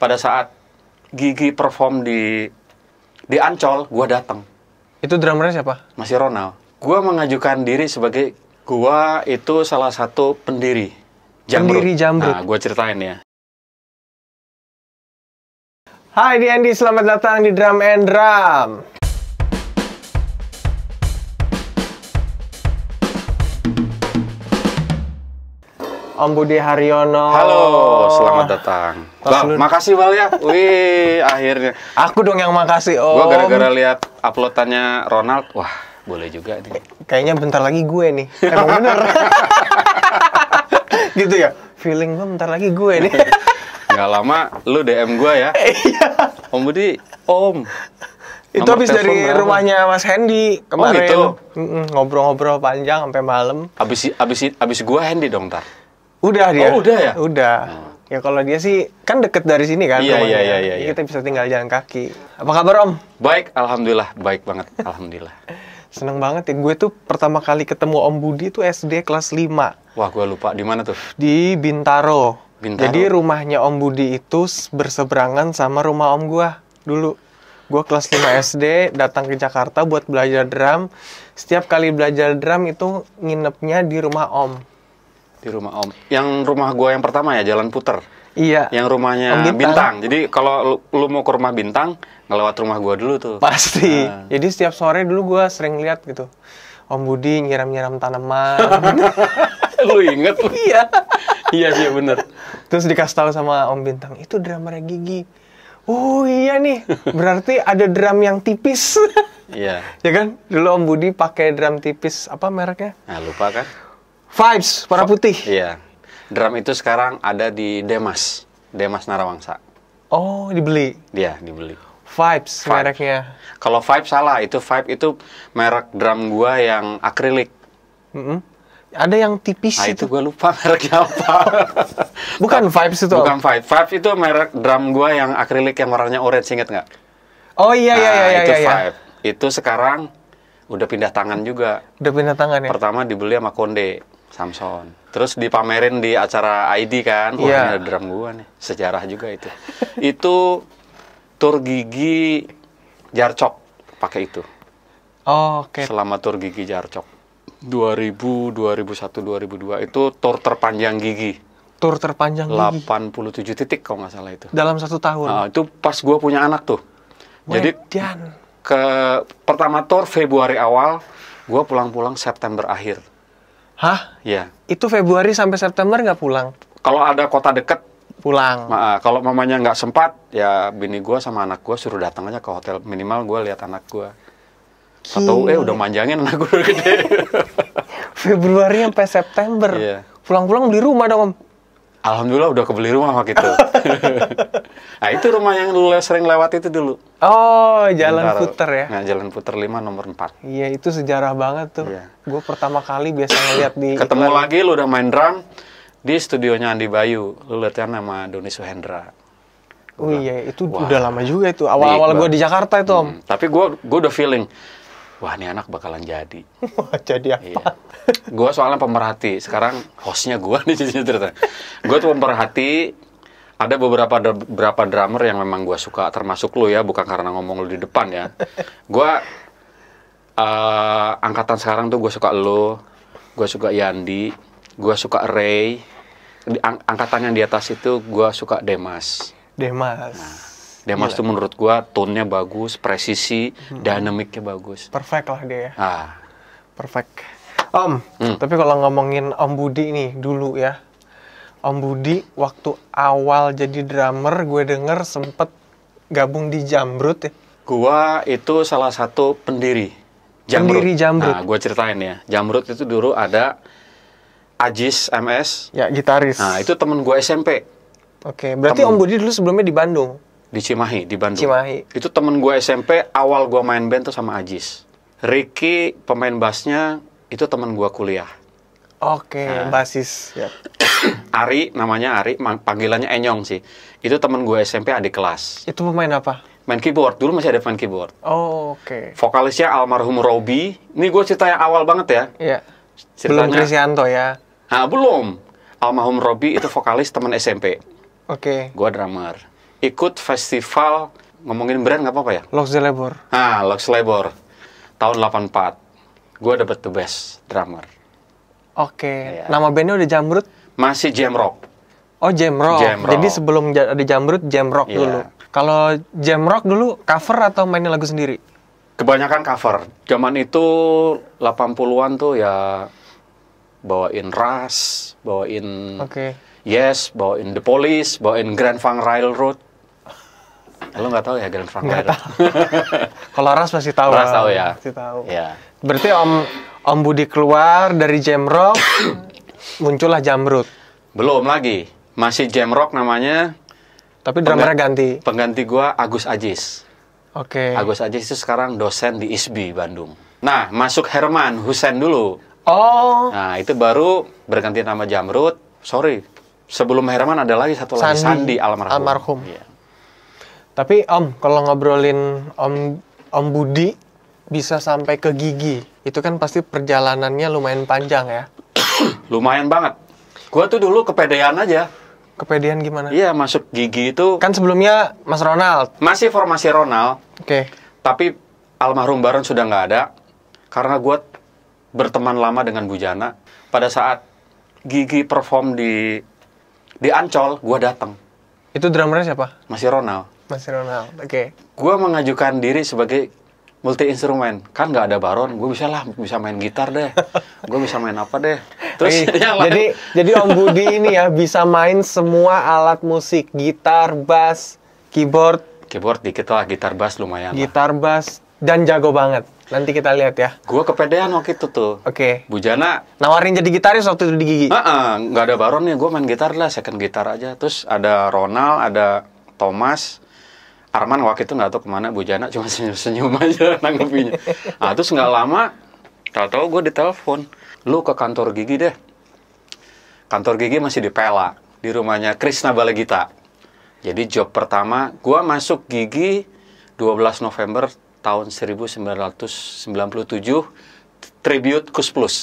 pada saat Gigi perform di Ancol, gue datang. Itu drummernya siapa? Masih Ronald. Gue mengajukan diri sebagai gue itu salah satu pendiri Jamrut. Pendiri Jamrut. Nah, gue ceritain ya. Hai di Andy, selamat datang di Drum and Drum. Om Budi Haryono. Halo, selamat datang. Bang, makasih Bal ya. Wih, akhirnya. Aku dong yang makasih, Om. Gue gara-gara lihat uploadannya Ronald, wah boleh juga nih. Kayaknya bentar lagi gue nih. Emang bener. Gitu ya? Feeling gue bentar lagi gue nih. Nggak lama, lu DM gue ya. Iya. Om Budi, Om. Itu Nomor habis dari telepon berapa? rumahnya Mas Hendy kemarin. gitu? Ngobrol-ngobrol panjang sampai malam. Abis gue Hendy dong, ntar. Udah dia. Oh, udah ya? Udah. Ya kalau dia sih kan deket dari sini kan Iya, rumahnya. iya. Jadi kita bisa tinggal jalan kaki. Apa kabar Om? Baik, alhamdulillah, baik banget, alhamdulillah. Seneng banget ya. Gue tuh pertama kali ketemu Om Budi tuh SD kelas 5 Wah, gue lupa di mana tuh? di Bintaro. Bintaro. Jadi rumahnya Om Budi itu berseberangan sama rumah Om gue dulu. Gue kelas 5 SD datang ke Jakarta buat belajar drum. Setiap kali belajar drum itu nginepnya di rumah Om. Di rumah Om. Yang rumah gue yang pertama ya, Jalan Puter. Iya. Yang rumahnya Om Bintang. Bintang. Jadi kalau lu mau ke rumah Bintang, ngelewat rumah gue dulu tuh. Pasti. Nah. Jadi setiap sore dulu gue sering lihat gitu. Om Budi nyiram-nyiram tanaman. Lu inget? Iya. Iya sih, bener. Terus dikasih tahu sama Om Bintang, itu drummernya Gigi. Oh iya nih, berarti ada drum yang tipis. Iya. Ya kan? Dulu Om Budi pakai drum tipis, apa mereknya? Nah, lupa kan? Vibes, warna putih. Iya. Drum itu sekarang ada di Demas. Demas Narawangsa. Oh, dibeli. Dia dibeli. Vibes, Vibes. mereknya. Kalau Vibe salah, Vibe itu merek drum gua yang akrilik. Ada yang tipis Nah, itu. itu gua lupa mereknya apa. Bukan Vibes itu. Bukan Vibe. Vibe itu merek drum gua yang akrilik yang warnanya orange, inget nggak? Oh iya, Itu iya. Vibe. Itu sekarang udah pindah tangan juga. Udah pindah tangan ya? Pertama dibeli sama Konde, Samson. Terus dipamerin di acara ID kan. Wah, Iya. ini ada drum gua nih. Sejarah juga itu. Itu tur Gigi Jarcok pakai itu. Oh, oke. Selama tur Gigi Jarcok 2000, 2001, 2002 itu tur terpanjang Gigi. Tur terpanjang Gigi. 87 titik kalau nggak salah itu. Dalam 1 tahun. Nah, itu pas gue punya anak tuh. Jadi Wedan. pertama tur Februari awal, gue pulang-pulang September akhir. Hah? Ya. Itu Februari sampai September nggak pulang? Kalau ada kota deket, Pulang. kalau mamanya nggak sempat, ya bini gue sama anak gue suruh datang aja ke hotel. Minimal gue lihat anak gue. Atau udah manjangin anak gue udah gede. Februari sampai September. Iya. Pulang-pulang beli rumah dong, Om. Alhamdulillah udah kebeli rumah waktu itu. Nah, itu rumah yang lu sering lewat itu dulu. Oh, Jalan Bintaro. Puter ya. Nah, Jalan Puter 5 nomor 4. Iya, itu sejarah banget tuh. Iya. Gue pertama kali biasa ngeliat di Ketemu iklan. lagi lu udah main drum di studionya Andi Bayu. Lu lihatnya nama Doni Suhendra. Oh iya, itu Wah. udah lama juga itu. Awal-awal Iqbal. gue di Jakarta itu, Om. Tapi gue udah feeling, wah ini anak bakalan jadi. Wah, jadi apa? Iya. Gue soalnya pemerhati. Sekarang hostnya gue nih cerita. Gue tuh pemerhati. Ada beberapa drummer yang memang gue suka, termasuk lu ya, bukan karena ngomong lu di depan ya. Gue angkatan sekarang tuh gue suka lu, gue suka Yandi, gue suka Ray. Angkatan yang di atas itu gue suka Demas. Demas. Demas tuh menurut gue tone-nya bagus, presisi, dinamiknya bagus. Perfect lah dia ya. Perfect. Om, tapi kalau ngomongin Om Budi nih dulu ya. Om Budi waktu awal jadi drummer gue denger sempet gabung di Jamrut ya. Gua itu salah satu pendiri Jamrut. Pendiri Jamrut. Nah, gue ceritain ya. Jamrut itu dulu ada Ajis MS. Ya, gitaris. Nah, itu temen gue SMP Oke, berarti Om Budi dulu sebelumnya di Bandung. di Cimahi, di Bandung. Cimahi. Itu temen gue SMP, awal gue main band tuh sama Ajis. Ricky, pemain bassnya, itu temen gue kuliah. Oke, basis. Ya. Ari, namanya Ari, panggilannya Enyong sih. Itu temen gue SMP adik kelas. Itu pemain apa? Main keyboard, dulu masih ada main keyboard. Oh, oke. Vokalisnya almarhum Robi. Ini gue cerita yang awal banget ya. Iya. Belum Ceritanya, Krisyanto ya. Nah, belum. Almarhum Robi itu vokalis teman SMP. Oke. Gue drummer. ikut festival, ngomongin brand nggak apa-apa ya? Loxlabor. Nah, Loxlabor tahun 84. Gue dapet the best drummer. Oke. Iya. Nama bandnya udah Jamrud? Masih Jamrock. Oh, Jamrock. Jamrock. Jadi sebelum ada Jamrud, Jamrock Iya. dulu. Kalau Jamrock dulu cover atau mainin lagu sendiri? Kebanyakan cover. Zaman itu 80-an tuh ya bawain Rush, bawain Oke. Yes, bawain The Police, bawain Grand Funk Railroad. Lo nggak tahu ya Grand Funk Nggak Railroad? Kalau Ras masih tahu. Ras tahu ya. Masih tahu. Ya. Berarti Om Budi keluar dari Jamrock, muncullah Jamrud. Belum lagi. Masih Jamrock namanya. Tapi drummernya ganti. Pengganti gua Agus Ajis. Oke. Agus Ajis itu sekarang dosen di ISBI Bandung. Nah, masuk Herman Hussein dulu. Oh, Nah, itu baru berganti nama Jamrud. Sorry. Sebelum Herman ada lagi satu lagi, Sandi almarhum. Almarhum. Iya. tapi Om, kalau ngobrolin Om Budi bisa sampai ke Gigi, itu kan pasti perjalanannya lumayan panjang ya. Lumayan banget. Gua tuh dulu kepedean aja. Kepedean gimana? Iya, masuk Gigi itu Kan sebelumnya Mas Ronald. masih formasi Ronald, Oke. tapi almarhum Baron sudah nggak ada. Karena gua berteman lama dengan Bujana. Pada saat Gigi perform di Ancol, gua datang. Itu drummernya siapa? Masih Ronald. Mas Ronald. Oke. Gue mengajukan diri sebagai multi instrumen. Kan nggak ada Baron, gue bisa main gitar deh. Gue bisa main apa deh. Terus yang lain, jadi Om Budi ini ya bisa main semua alat musik, gitar, bass, keyboard, keyboard dikit lah, gitar bass lumayan lah. gitar bass, dan jago banget. Nanti kita lihat ya. Gue kepedean waktu itu tuh. Oke. Bujana, Nawarin jadi gitaris waktu itu di Gigi. nggak ada Baron nih, gue main gitar lah, second gitar aja. Terus ada Ronald, ada Thomas, Arman waktu itu nggak tahu kemana. Bujana cuma senyum-senyum aja nanggepinya. Nah, terus nggak lama, tahu-tahu gue ditelepon, lu ke kantor Gigi deh. Kantor Gigi masih di Pela, di rumahnya Krishna Balegita. Jadi job pertama, gue masuk Gigi 12 November tahun 1997, tribute Kus Plus.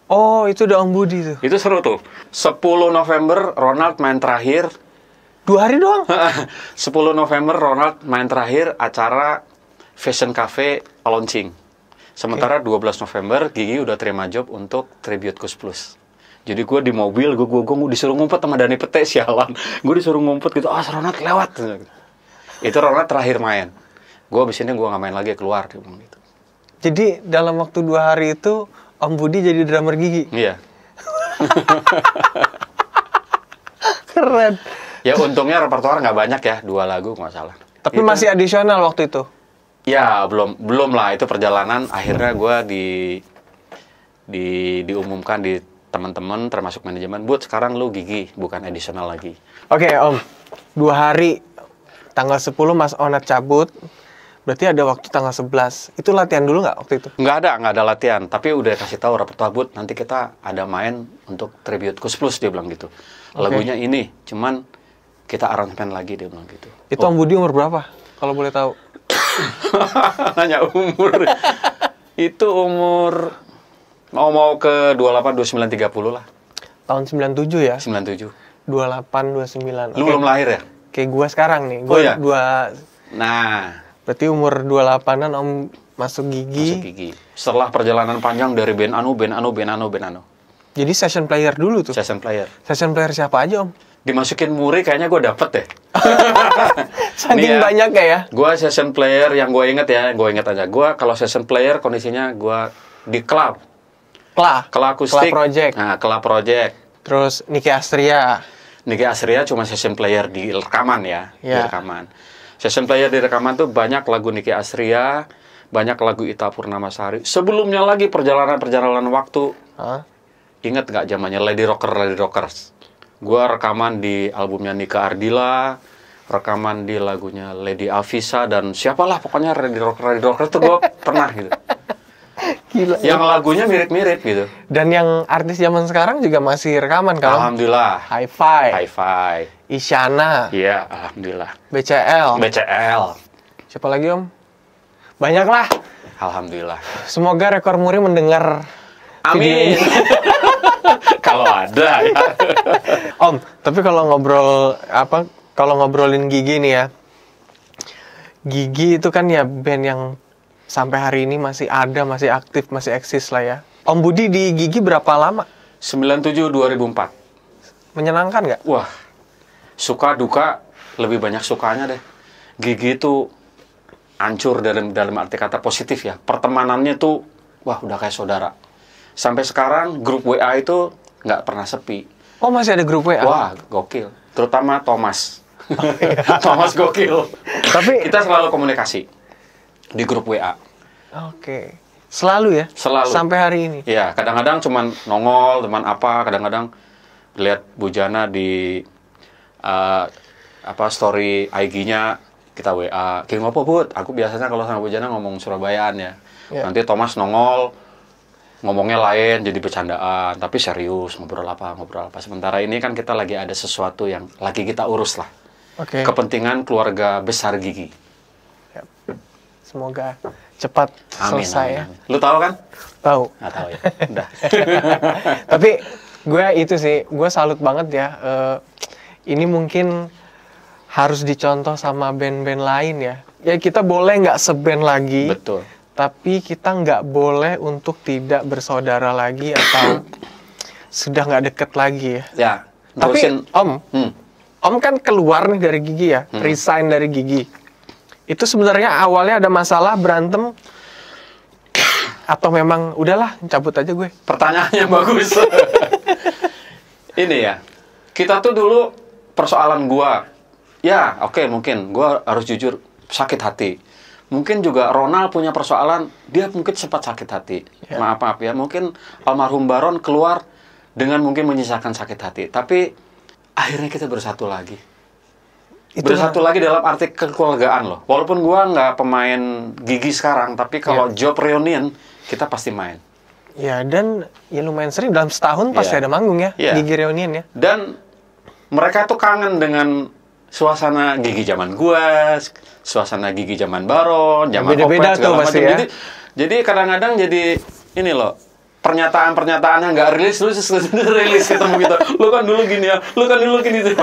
Oh, itu udah Om Budi tuh. Itu seru tuh. 10 November Ronald main terakhir. 2 hari doang. 10 November Ronald main terakhir acara Fashion Cafe launching. Sementara 12 November Gigi udah terima job untuk tribute Kus Plus. Jadi gue di mobil, gue disuruh ngumpet sama Dani Pete, sialan. Gue disuruh ngumpet gitu, Ronald lewat. Itu Ronald terakhir main. Gue abis ini gue nggak main lagi, keluar dia bilang gitu. Jadi dalam waktu 2 hari itu Om Budi jadi drummer Gigi. Iya. Keren. Ya untungnya repertoar nggak banyak ya, 2 lagu nggak salah. Tapi Itu- masih adisional waktu itu. Ya belum lah, itu perjalanan. Akhirnya gue diumumkan di teman-teman termasuk manajemen, Bud sekarang lu Gigi bukan additional lagi. Oke Om, 2 hari tanggal 10 Mas Onat cabut. Berarti ada waktu tanggal 11. Itu latihan dulu nggak waktu itu? Nggak ada latihan, tapi udah kasih tahu repertoar, Bud nanti kita ada main untuk tribute Kus Plus, dia bilang gitu. Lagunya ini, cuman kita aransemen lagi, dia bilang gitu. Itu Om Budi umur berapa? Kalau boleh tahu. Nanya umur. Itu umur mau ke 28, 29, 30 lah. Tahun 97 ya? 97. 28, 29. Lu Oke. belum lahir ya? Kayak gua sekarang nih. Oh, Gua iya? Nah, berarti umur 28-an Om masuk Gigi. masuk Gigi. Setelah perjalanan panjang dari band anu. Jadi session player dulu tuh. Session player. Session player siapa aja Om? Dimasukin Muri kayaknya gue dapet deh. Saking Nih ya. banyak ya? Gue session player yang gue inget aja. Gue kalau session player kondisinya gue di klub. Kla Akustik. Project. Nah, Kla Project. Terus Niki Astria. Niki Astria cuma session player di rekaman ya. Di Ya. rekaman. Session player di rekaman tuh banyak lagu Niki Astria, banyak lagu Ita Purnamasari. Sebelumnya lagi perjalanan waktu. Hah? Ingat nggak zamannya Lady Rockers? Gua rekaman di albumnya Nika Ardila, rekaman di lagunya Lady Avisa, dan siapalah pokoknya Lady Rockers tuh gua pernah gitu. Gila. Yang lagunya mirip-mirip gitu. Dan yang artis zaman sekarang juga masih rekaman kan? Alhamdulillah. Hi-Fi, Hi-Fi. Isyana, Iya, alhamdulillah. BCL. BCL. Siapa lagi Om? Banyak lah. Alhamdulillah. Semoga Rekor Muri mendengar video Amin. ini. Kalau ada ya. Om, tapi kalau ngobrol kalau ngobrolin Gigi nih ya, Gigi itu kan ya band yang sampai hari ini masih ada, masih aktif, masih eksis lah ya. Om Budi di Gigi berapa lama? 97-2004. Menyenangkan nggak? Wah, suka duka lebih banyak sukanya deh. Gigi itu hancur dalam arti kata positif ya. Pertemanannya tuh, wah udah kayak saudara. Sampai sekarang grup WA itu nggak pernah sepi. Oh, masih ada grup WA? Wah, gokil. Terutama Thomas. Thomas gokil. Tapi kita selalu komunikasi di grup WA. Oke. Selalu ya? Selalu. Sampai hari ini? Iya, kadang-kadang cuman nongol, teman apa, kadang-kadang lihat Bujana di story IG-nya, kita WA. Kirim apa, Bud? Aku biasanya kalau sama Bujana ngomong Surabayaan ya. Nanti Thomas nongol, ngomongnya lain, jadi bercandaan, tapi serius, ngobrol apa. Sementara ini kan kita lagi ada sesuatu yang lagi kita urus lah. Oke. Kepentingan keluarga besar Gigi. Yap. Semoga cepat selesai ya. Lu tahu kan? Tahu. Nggak tahu ya. Udah. Tapi gue itu sih, gue salut banget ya. Ini mungkin harus dicontoh sama band-band lain ya. Ya kita boleh nggak seband lagi. Betul. Tapi kita nggak boleh untuk tidak bersaudara lagi atau sudah nggak deket lagi ya. Ya. Tapi Om kan keluar nih dari Gigi ya, resign dari Gigi. Itu sebenarnya awalnya ada masalah, berantem, atau memang udahlah cabut aja gue? Pertanyaannya bagus. Ini ya, kita tuh dulu persoalan gua, ya oke, mungkin gua harus jujur sakit hati. Mungkin juga Ronald punya persoalan, dia mungkin sempat sakit hati. Ya. Maaf ya, mungkin almarhum Baron keluar dengan mungkin menyisakan sakit hati. Tapi akhirnya kita bersatu lagi. Bersatu lagi dalam arti kekeluargaan loh. Walaupun gua nggak pemain Gigi sekarang, tapi kalau job reunion, kita pasti main. Ya, dan ya lumayan sering, dalam setahun pasti ada manggung ya, Gigi reunion ya. Dan mereka tuh kangen dengan suasana Gigi zaman gua, suasana Gigi zaman Baron, zaman beda-beda Opet, tuh pasti ya. Jadi kadang-kadang jadi ini loh, pernyataan-pernyataan yang nggak rilis, lu rilis ketemu gitu. Lu kan dulu gini ya, lu kan dulu gini tuh.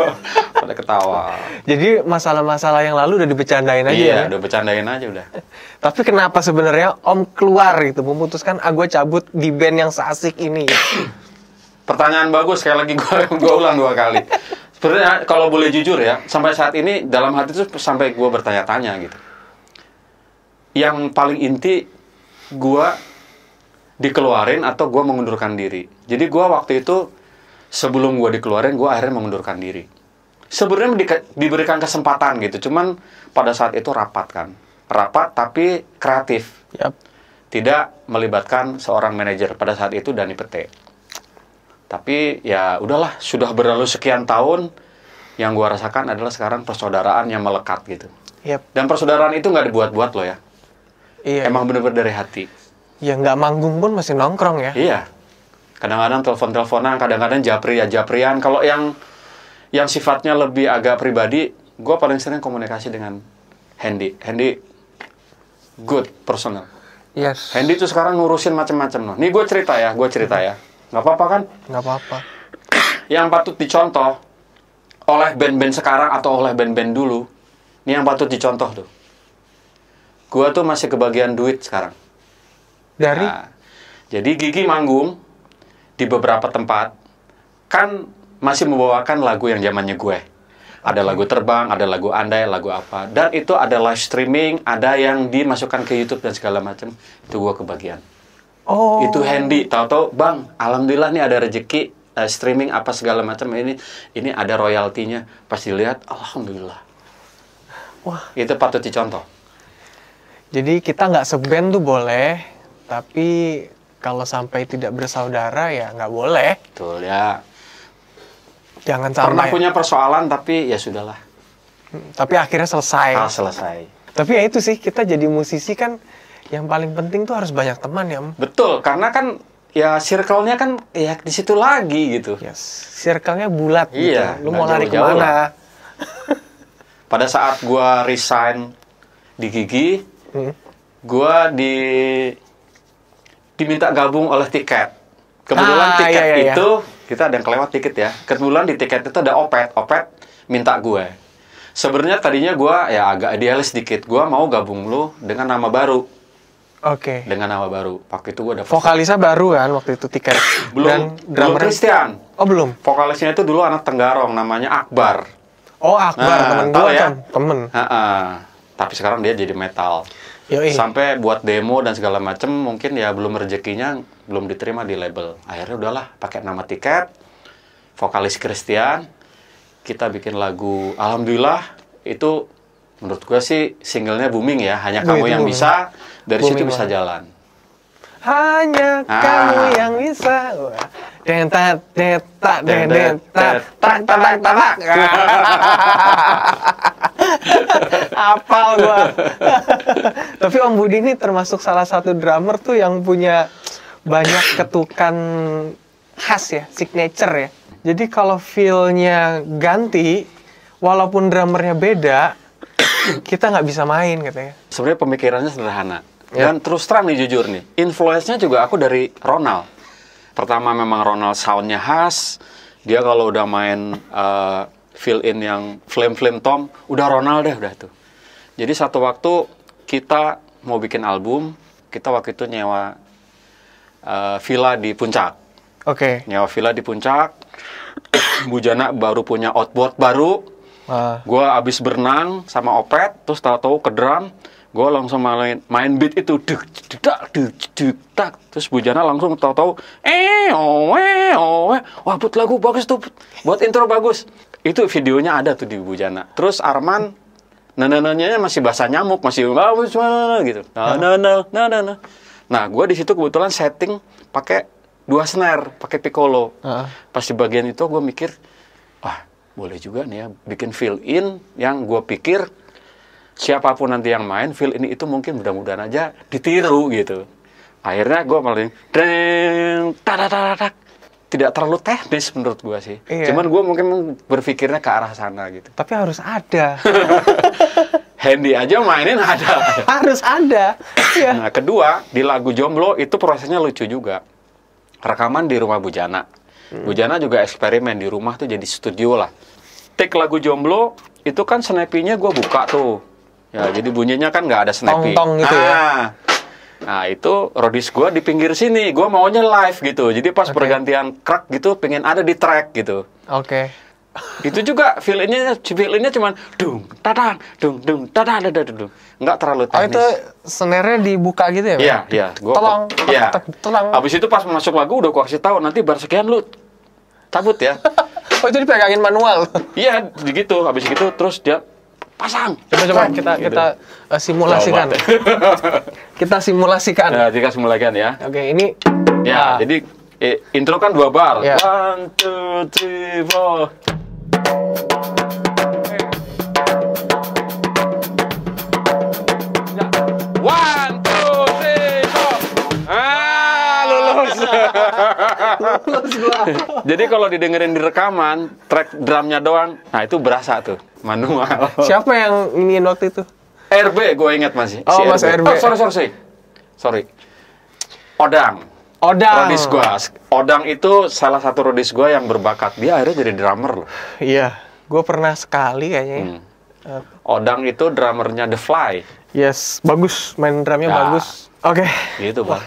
Pada ketawa. Jadi masalah-masalah yang lalu udah dibecandain aja iya, ya? udah bercandain aja udah. Tapi kenapa sebenarnya Om keluar gitu, memutuskan gue cabut di band yang seasik ini? Pertanyaan bagus, sekali lagi gue ulang 2 kali. Sebenarnya kalau boleh jujur ya, sampai saat ini dalam hati tuh sampai gue bertanya-tanya gitu. Yang paling inti, gue dikeluarin atau gue mengundurkan diri. Jadi gue waktu itu sebelum gue dikeluarin, gue akhirnya mengundurkan diri. Sebenarnya diberikan kesempatan gitu, cuman pada saat itu rapat tapi kreatif. Yap. Tidak melibatkan seorang manajer pada saat itu, Dani Pete. Tapi ya udahlah, sudah berlalu sekian tahun, yang gue rasakan adalah sekarang persaudaraan yang melekat gitu. Yap. Dan persaudaraan itu nggak dibuat-buat loh ya. Iya. Emang bener-bener dari hati. Ya nggak manggung pun masih nongkrong ya. Iya. Kadang-kadang telepon-teleponan, kadang-kadang japrian. Kalau yang sifatnya lebih agak pribadi, gue paling sering komunikasi dengan Hendy. Hendy, good personal. Yes. Hendy tuh sekarang ngurusin macam-macam loh. Nih gue cerita ya. Nggak apa-apa kan? Nggak apa-apa. Yang patut dicontoh oleh band-band sekarang atau oleh band-band dulu, ini yang patut dicontoh tuh. Gue tuh masih kebagian duit sekarang. Dari? Nah, jadi Gigi manggung di beberapa tempat, kan masih membawakan lagu yang zamannya gue. Ada lagu Terbang, ada lagu Andai, lagu apa. Dan itu ada live streaming, ada yang dimasukkan ke YouTube dan segala macam. Itu gue kebagian. Oh. Itu Hendy, tahu-tahu, Bang, alhamdulillah nih ada rezeki streaming apa segala macam ini ada royaltinya. Pas dilihat, alhamdulillah. Wah, itu patut dicontoh. Jadi kita nggak seband tuh boleh, tapi kalau sampai tidak bersaudara ya nggak boleh. Betul ya. Jangan sampai. Pernah punya persoalan tapi ya sudahlah. Tapi akhirnya selesai. Selesai. Tapi ya itu sih, kita jadi musisi kan yang paling penting tuh harus banyak teman ya, Om. Betul, karena kan ya circle-nya kan ya di situ lagi gitu. Yes. Circle-nya bulat iya, gitu. Lu mau lari jauh-jauh kemana? lah. Pada saat gua resign di Gigi, gua diminta gabung oleh tiket. Kebetulan tiket iya. itu kita ada yang kelewat dikit ya. Kebetulan di tiket itu ada Opet minta gue. Sebenarnya tadinya gue ya agak idealis sedikit. Gue mau gabung lu dengan nama baru. Oke. Dengan nama baru. Waktu itu gue dapet Vokalisnya baru kan waktu itu Tiket. belum Christian. Oh belum. Vokalisnya itu dulu anak Tenggarong, namanya Akbar. Oh Akbar, temen tahu gue ya? kan, temen. Tapi sekarang dia jadi metal. Yoi. Sampai buat demo dan segala macem, mungkin ya belum rezekinya, belum diterima di label. Akhirnya udahlah, pakai nama Tiket, vokalis Christian, kita bikin lagu. Alhamdulillah, itu menurut gue sih singlenya booming ya. Hanya kamu yang booming. bisa, dari Booming situ bisa banget. jalan. Hanya kamu yang bisa. Dentat, detak, dentat, tak, tak, tak, tak. Apal gua. Tapi Om Budi ini termasuk salah satu drummer tuh yang punya banyak ketukan khas ya, signature ya. Jadi kalau feel-nya ganti, walaupun drummernya beda, kita nggak bisa main katanya. Sebenarnya pemikirannya sederhana. Dan terus terang nih jujur nih, influence-nya juga aku dari Ronald. Pertama memang Ronald sound-nya khas. Dia kalau udah main fill in yang flame tom, udah Ronald deh udah tuh. Jadi satu waktu kita mau bikin album, kita waktu itu nyewa villa di Puncak. Oke. Nyewa villa di Puncak. Bujana baru punya outboard baru. Gue abis berenang sama Opet, terus tahu-tahu ke drum. Gue langsung main beat itu, terus Bujana langsung tahu-tahu, wah buat lagu bagus tuh, buat intro bagus. Itu videonya ada tuh di Bujana. Terus Arman, nananya masih bahasa nyamuk, masih bagus gitu. Nah, gue di situ kebetulan setting pakai 2 snare, pakai piccolo. Pas di bagian itu gue mikir, wah boleh juga nih ya bikin fill in yang gue pikir siapapun nanti yang main, feel ini itu mungkin mudah-mudahan aja ditiru gitu. Akhirnya gue malah tidak terlalu teknis menurut gue sih. Iya. Cuman gue mungkin berpikirnya ke arah sana gitu. Tapi harus ada. Handy aja mainin ada. Harus ada. Iya. Nah, kedua, di lagu Jomblo itu prosesnya lucu juga. Rekaman di rumah Bujana. Bujana juga eksperimen di rumah tuh jadi studio lah. Take lagu Jomblo, itu kan snappy-nya gue buka tuh. Ya, jadi bunyinya kan nggak ada snappy. Tong-tong gitu ya. Nah, itu rodis gue di pinggir sini. Gue maunya live gitu. Jadi pas pergantian crack gitu, pengen ada di track gitu. Oke. Itu juga feel-nya cuman dung, tadang, dung, tadang. Nggak terlalu teknis. Oh, itu snare-nya dibuka gitu ya? Iya, iya. Tolong. Iya. Tolong. Habis itu pas masuk lagu udah gua kasih tahu, nanti bar sekian lu cabut ya. Oh, itu dipegangin manual. Iya, gitu. Habis gitu terus dia pasang. Coba kita simulasikan. Kita simulasikan. Nah, kita simulasikan ya. Oke, ini ya, jadi intro kan 2 bar. Ya. 1 2 3 4. Jadi kalau didengerin di rekaman, track drumnya doang, nah itu berasa tuh, manual. Siapa yang iniin waktu itu? RB, gue ingat masih. Oh, Mas RB. Oh, sorry. Odang. Rodis gue. Odang itu salah satu rodis gue yang berbakat. Dia akhirnya jadi drummer loh. Iya, gue pernah sekali kayaknya. Odang itu drummernya The Fly. Yes, bagus. Main drumnya bagus. Oke. Gitu, Bang.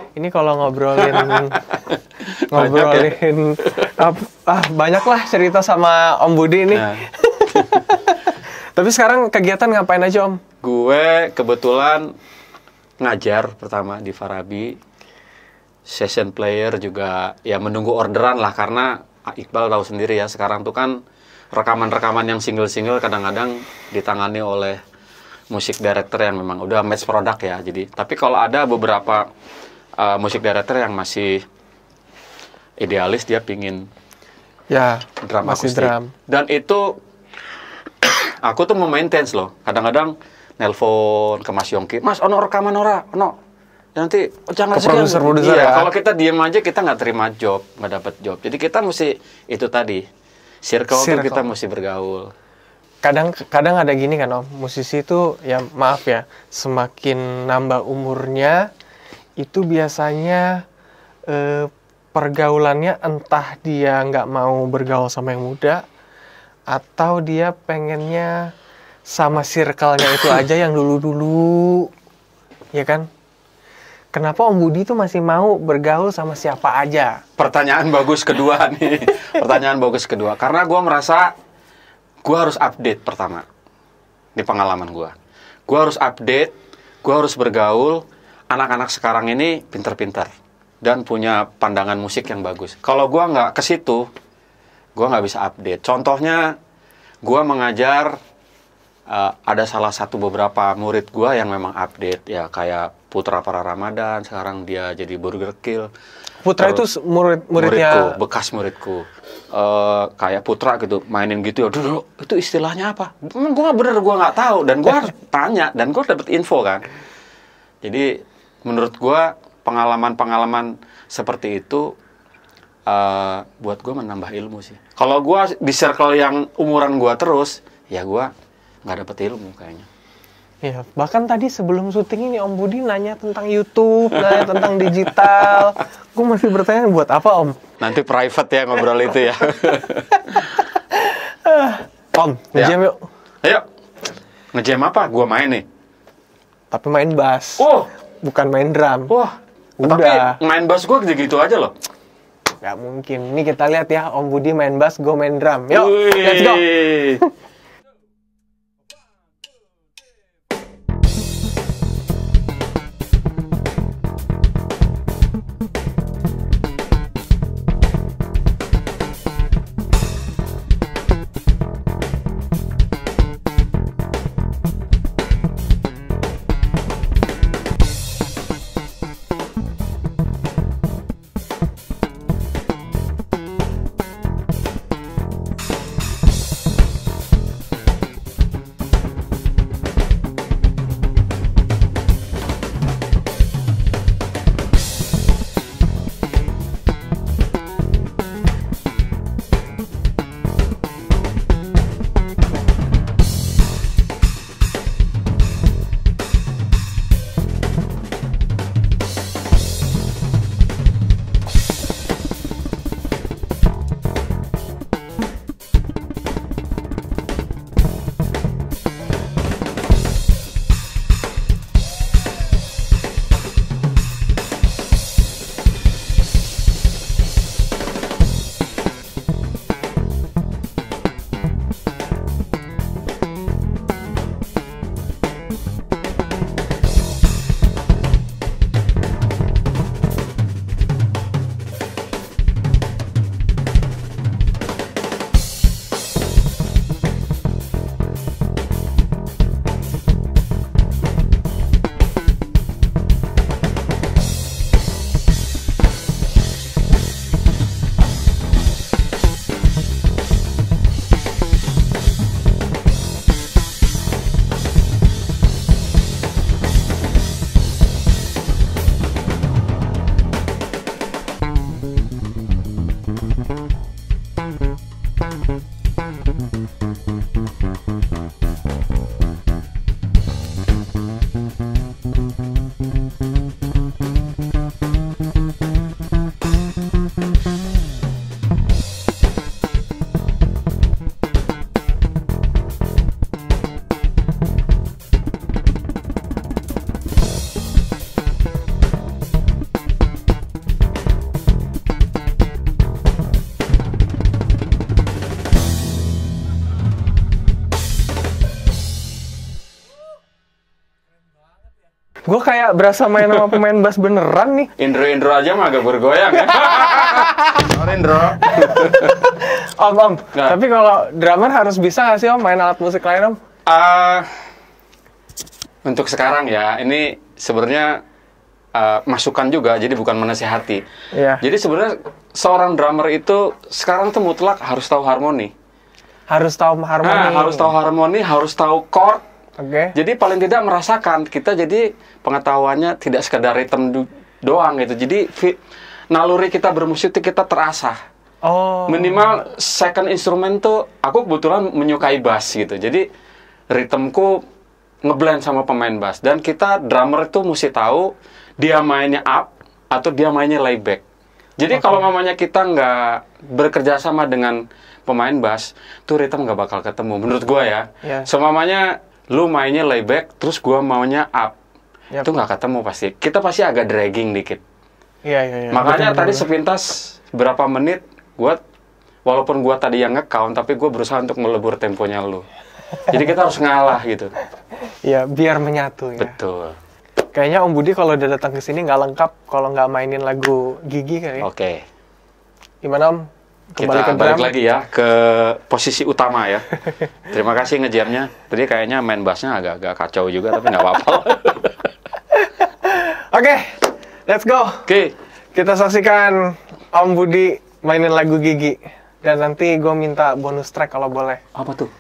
Ini kalau ngobrolin banyak lah cerita sama Om Budi ini. Nah. Tapi sekarang kegiatan ngapain aja, Om? Gue kebetulan ngajar pertama di Farabi. Session player juga ya menunggu orderan lah, karena Iqbal tahu sendiri ya, sekarang tuh kan rekaman-rekaman yang single-single kadang-kadang ditangani oleh musik director yang memang udah match product ya. Jadi, tapi kalau ada beberapa musik director yang masih idealis, dia pingin drum masih akustik. Drum. Dan itu aku tuh memaintain loh. Kadang-kadang nelpon ke Mas Yongki, Mas, ono rekaman ora? Ono. Nanti jangan produser iya, ya. Kalau kita diem aja kita nggak terima job, nggak dapat job. Jadi kita mesti itu tadi circle. Tuh kita mesti bergaul. Kadang ada gini kan, Om, musisi itu ya maaf ya, semakin nambah umurnya itu biasanya pergaulannya entah dia nggak mau bergaul sama yang muda Atau dia pengennya sama circle-nya itu aja yang dulu-dulu, ya kan? Kenapa Om Budi tuh masih mau bergaul sama siapa aja? Pertanyaan bagus kedua nih. Pertanyaan bagus kedua. Karena gue merasa gue harus update pertama di pengalaman gue. Gue harus update, gue harus bergaul. Anak-anak sekarang ini pinter-pinter dan punya pandangan musik yang bagus. Kalau gue nggak ke situ, gue nggak bisa update. Contohnya, gue mengajar, ada salah satu beberapa murid gue yang memang update. Ya kayak Putra Para Ramadan, sekarang dia jadi Burger Kill. Putra itu muridnya? Muridku, bekas muridku. Kayak Putra gitu, mainin gitu ya. Dulu, itu istilahnya apa? Gue nggak tahu. Dan gue harus tanya, dan gue dapet info kan. Jadi, menurut gue, pengalaman-pengalaman seperti itu buat gue menambah ilmu sih. Kalau gue di circle yang umuran gue terus, ya gue nggak dapet ilmu kayaknya. Ya, bahkan tadi sebelum syuting ini Om Budi nanya tentang YouTube, nanya tentang digital. Gue masih bertanya buat apa Om? Nanti private ya ngobrol itu ya. Om, nge-jam yuk. Ayo, nge-jam apa? Gue main nih. Tapi main bass. Oh, bukan main drum. wah. Udah. Tapi main bass gue gitu aja loh. Gak mungkin. Ini kita lihat ya, Om Budi main bass, gue main drum. Yuk, let's go. Gue kayak berasa main sama pemain bass beneran nih. Indro aja mah agak bergoyang ya. Sorry Indro. Om. Nah. Tapi kalau drummer harus bisa nggak sih Om main alat musik lain Om? Untuk sekarang ya, ini sebenarnya masukan juga, jadi bukan menasihati. Iya. Jadi sebenarnya seorang drummer itu sekarang tuh mutlak harus tahu harmoni. Harus tahu harmoni. Harus tahu harmoni, harus tahu chord. Oke. Jadi paling tidak merasakan, kita jadi pengetahuannya tidak sekedar ritme doang gitu. Jadi naluri kita bermusik itu kita terasah. Oh. Minimal second instrument tuh, aku kebetulan menyukai bass gitu. Jadi ritmeku ngeblend sama pemain bass. Dan kita drummer itu mesti tahu dia mainnya up atau dia mainnya layback. Jadi kalau mamanya kita nggak bekerja sama dengan pemain bass, tuh ritme nggak bakal ketemu. Menurut gua ya. So mamanya lu mainnya layback, terus gua maunya up. Itu nggak ketemu pasti. Kita pasti agak dragging dikit. Iya. Makanya tadi sepintas berapa menit, walaupun gua tadi yang nge-count, tapi gua berusaha untuk melebur temponya lu. Jadi kita harus ngalah gitu. Iya, biar menyatu ya. Betul. Kayaknya Om Budi kalau udah datang ke sini nggak lengkap kalau nggak mainin lagu Gigi kali ya. Oke. Gimana Om? Kembali Kita ke balik drum. lagi ya ke posisi utama ya. Terima kasih ngejamnya. Tadi kayaknya main bassnya agak-agak kacau juga, tapi nggak apa-apa. Oke, let's go. Oke. Kita saksikan Om Budi mainin lagu Gigi. Dan nanti gue minta bonus track kalau boleh. Apa tuh?